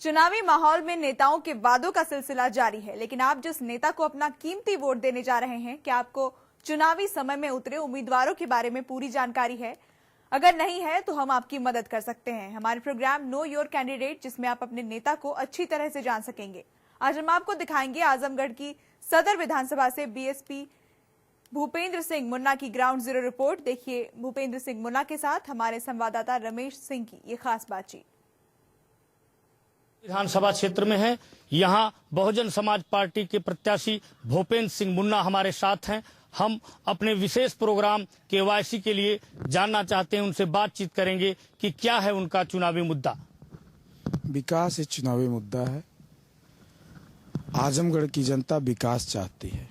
चुनावी माहौल में नेताओं के वादों का सिलसिला जारी है, लेकिन आप जिस नेता को अपना कीमती वोट देने जा रहे हैं, क्या आपको चुनावी समय में उतरे उम्मीदवारों के बारे में पूरी जानकारी है? अगर नहीं है तो हम आपकी मदद कर सकते हैं। हमारे प्रोग्राम नो योर कैंडिडेट, जिसमें आप अपने नेता को अच्छी तरह से जान सकेंगे। आज हम आपको दिखाएंगे आजमगढ़ की सदर विधानसभा से बीएसपी भूपेंद्र सिंह मुन्ना की ग्राउंड जीरो रिपोर्ट। देखिए भूपेंद्र सिंह मुन्ना के साथ हमारे संवाददाता रमेश सिंह की ये खास बातचीत। विधानसभा क्षेत्र में है, यहाँ बहुजन समाज पार्टी के प्रत्याशी भूपेंद्र सिंह मुन्ना हमारे साथ हैं। हम अपने विशेष प्रोग्राम केवाईसी के लिए जानना चाहते हैं, उनसे बातचीत करेंगे कि क्या है उनका चुनावी मुद्दा। विकास एक चुनावी मुद्दा है। आजमगढ़ की जनता विकास चाहती है।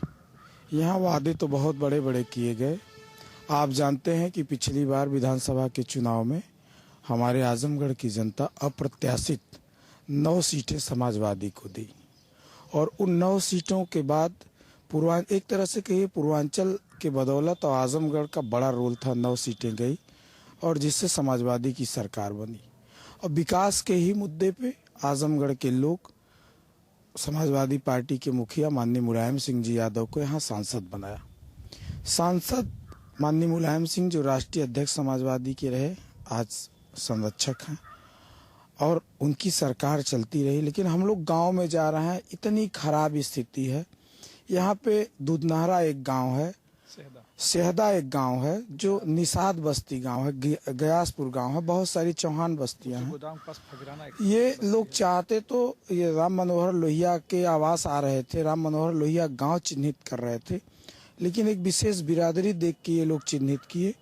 यहाँ वादे तो बहुत बड़े बड़े किए गए। आप जानते हैं कि पिछली बार विधानसभा के चुनाव में हमारे आजमगढ़ की जनता अप्रत्याशित 9 सीटें समाजवादी को दी और उन 9 सीटों के बाद एक तरह से कहिए पूर्वांचल के बदौलत और आजमगढ़ का बड़ा रोल था। 9 सीटें गई और जिससे समाजवादी की सरकार बनी। और विकास के ही मुद्दे पे आजमगढ़ के लोग समाजवादी पार्टी के मुखिया माननीय मुलायम सिंह जी यादव को यहाँ सांसद बनाया। सांसद माननीय मुलायम सिंह जो राष्ट्रीय अध्यक्ष समाजवादी के रहे, आज संरक्षक हैं और उनकी सरकार चलती रही। लेकिन हम लोग गांव में जा रहे हैं, इतनी खराब स्थिति है। यहाँ पे दूधनाहरा एक गांव है, सेहदा एक गांव है, जो निषाद बस्ती गांव है, गयासपुर गांव है, बहुत सारी चौहान बस्तियां हैं। ये लोग चाहते तो ये राम मनोहर लोहिया के आवास आ रहे थे, राम मनोहर लोहिया गांव चिन्हित कर रहे थे, लेकिन एक विशेष बिरादरी देख के ये लोग चिन्हित किए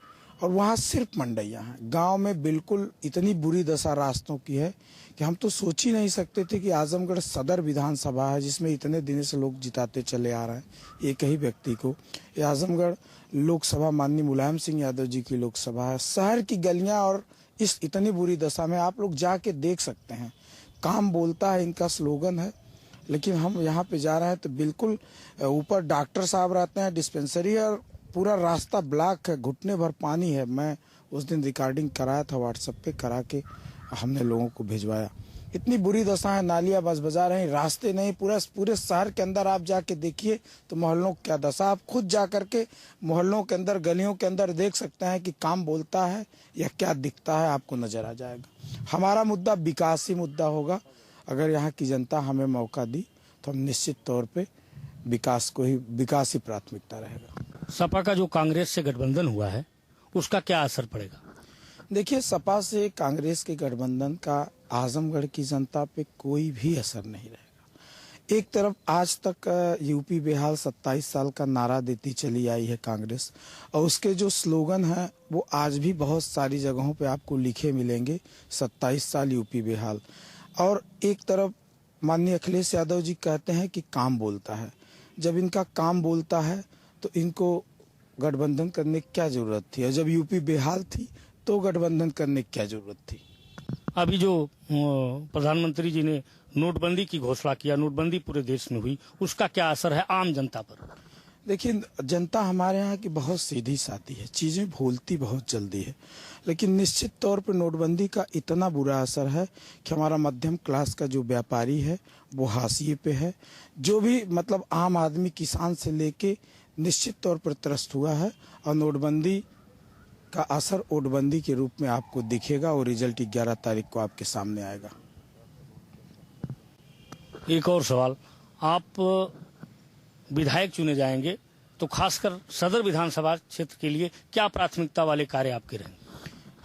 और वहाँ सिर्फ मंडैया हैं। गांव में बिल्कुल इतनी बुरी दशा रास्तों की है कि हम तो सोच ही नहीं सकते थे कि आजमगढ़ सदर विधानसभा है, जिसमें इतने दिन से लोग जिताते चले आ रहे हैं एक ही व्यक्ति को। ये आजमगढ़ लोकसभा माननीय मुलायम सिंह यादव जी की लोकसभा है। शहर की गलियां और इस इतनी बुरी दशा में आप लोग जाके देख सकते हैं। काम बोलता है इनका स्लोगन है, लेकिन हम यहाँ पे जा रहे हैं तो बिल्कुल ऊपर डॉक्टर साहब रहते हैं, डिस्पेंसरी है और पूरा रास्ता ब्लॉक है, घुटने भर पानी है। मैं उस दिन रिकॉर्डिंग कराया था, व्हाट्सएप पे करा के हमने लोगों को भिजवाया। इतनी बुरी दशा है, नालियां बस बजा रहे हैं, रास्ते नहीं। पूरे शहर के अंदर आप जाके देखिए तो मोहल्लों की क्या दशा। आप खुद जा करके मोहल्लों के अंदर गलियों के अंदर देख सकते हैं कि काम बोलता है या क्या दिखता है, आपको नजर आ जाएगा। हमारा मुद्दा विकासी मुद्दा होगा। अगर यहाँ की जनता हमें मौका दी तो हम निश्चित तौर पे विकास ही प्राथमिकता रहेगा। सपा का जो कांग्रेस से गठबंधन हुआ है उसका क्या असर पड़ेगा? देखिए, सपा से कांग्रेस के गठबंधन का आजमगढ़ की जनता पे कोई भी असर नहीं रहेगा। एक तरफ आज तक यूपी बेहाल 27 साल का नारा देती चली आई है कांग्रेस, और उसके जो स्लोगन है वो आज भी बहुत सारी जगहों पे आपको लिखे मिलेंगे, 27 साल यूपी बेहाल। और एक तरफ माननीय अखिलेश यादव जी कहते हैं कि काम बोलता है। जब इनका काम बोलता है तो इनको गठबंधन करने की क्या जरूरत थी, और जब यूपी बेहाल थी तो गठबंधन करने की क्या जरूरत थी। अभी जो प्रधानमंत्री जी ने नोटबंदी की घोषणा किया, नोटबंदी पूरे देश में हुई, उसका क्या असर है आम जनता पर? देखिए, जनता हमारे यहाँ की बहुत सीधी सादी है, चीजें भूलती बहुत जल्दी है। लेकिन निश्चित तौर पर नोटबंदी का इतना बुरा असर है कि हमारा मध्यम क्लास का जो व्यापारी है वो हाशिए पे है। जो भी मतलब आम आदमी, किसान से लेके निश्चित तौर पर त्रस्त हुआ है। और नोटबंदी का असर ओटबंदी के रूप में आपको दिखेगा और रिजल्ट 11 तारीख को आपके सामने आएगा। एक और सवाल, आप विधायक चुने जाएंगे तो खासकर सदर विधानसभा क्षेत्र के लिए क्या प्राथमिकता वाले कार्य आपके रहेंगे?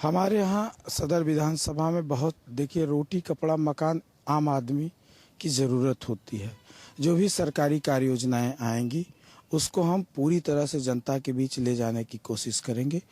हमारे यहाँ सदर विधानसभा में बहुत, देखिए, रोटी कपड़ा मकान आम आदमी की जरूरत होती है। जो भी सरकारी कार्य योजनाएं आएंगी उसको हम पूरी तरह से जनता के बीच ले जाने की कोशिश करेंगे।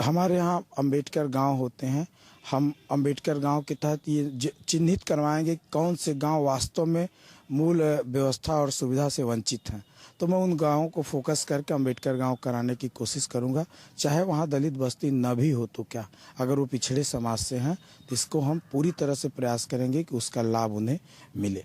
हमारे यहाँ अंबेडकर गांव होते हैं, हम अंबेडकर गांव के तहत ये चिन्हित करवाएंगे कौन से गांव वास्तव में मूल व्यवस्था और सुविधा से वंचित हैं। तो मैं उन गांवों को फोकस करके अंबेडकर गांव कराने की कोशिश करूंगा, चाहे वहां दलित बस्ती न भी हो तो क्या। अगर वो पिछड़े समाज से हैं तो इसको हम पूरी तरह से प्रयास करेंगे कि उसका लाभ उन्हें मिले।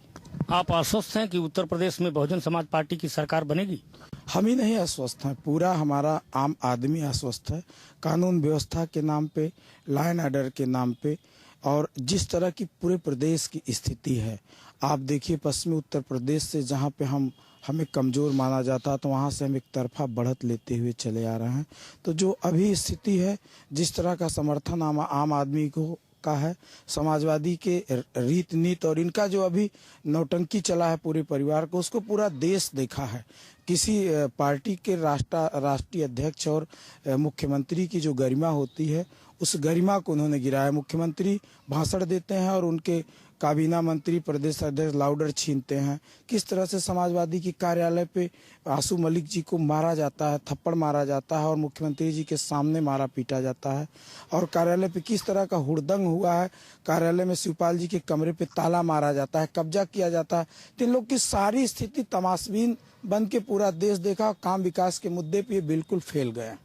आप आश्वस्त हैं कि उत्तर प्रदेश में बहुजन समाज पार्टी की सरकार बनेगी? हम ही नहीं आश्वस्त हैं, पूरा हमारा आम आदमी आश्वस्त है। कानून व्यवस्था के नाम पे, लॉ एंड ऑर्डर के नाम पे और जिस तरह की पूरे प्रदेश की स्थिति है, आप देखिए पश्चिमी उत्तर प्रदेश से जहाँ पे हमें कमज़ोर माना जाता तो वहाँ से हम एक तरफा बढ़त लेते हुए चले आ रहे हैं। तो जो अभी स्थिति है, जिस तरह का समर्थन आम आदमी को का है, समाजवादी के रीत नीति और इनका जो अभी नौटंकी चला है पूरे परिवार को, उसको पूरा देश देखा है। किसी पार्टी के राष्ट्रीय अध्यक्ष और मुख्यमंत्री की जो गरिमा होती है, उस गरिमा को उन्होंने गिराया। मुख्यमंत्री भाषण देते हैं और उनके काबीना मंत्री, प्रदेश अध्यक्ष लाउडर छीनते हैं। किस तरह से समाजवादी की कार्यालय पे आशू मलिक जी को मारा जाता है, थप्पड़ मारा जाता है और मुख्यमंत्री जी के सामने मारा पीटा जाता है। और कार्यालय पे किस तरह का हुड़दंग हुआ है, कार्यालय में शिवपाल जी के कमरे पे ताला मारा जाता है, कब्जा किया जाता है। तो इन लोग की सारी स्थिति तमाशबीन बन के पूरा देश देखा। काम विकास के मुद्दे पे बिल्कुल फेल गया।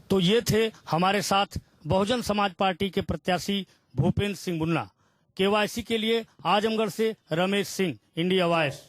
तो ये थे हमारे साथ बहुजन समाज पार्टी के प्रत्याशी भूपेंद्र सिंह मुन्ना। केवाईसी के लिए आजमगढ़ से रमेश सिंह, इंडिया वॉइस।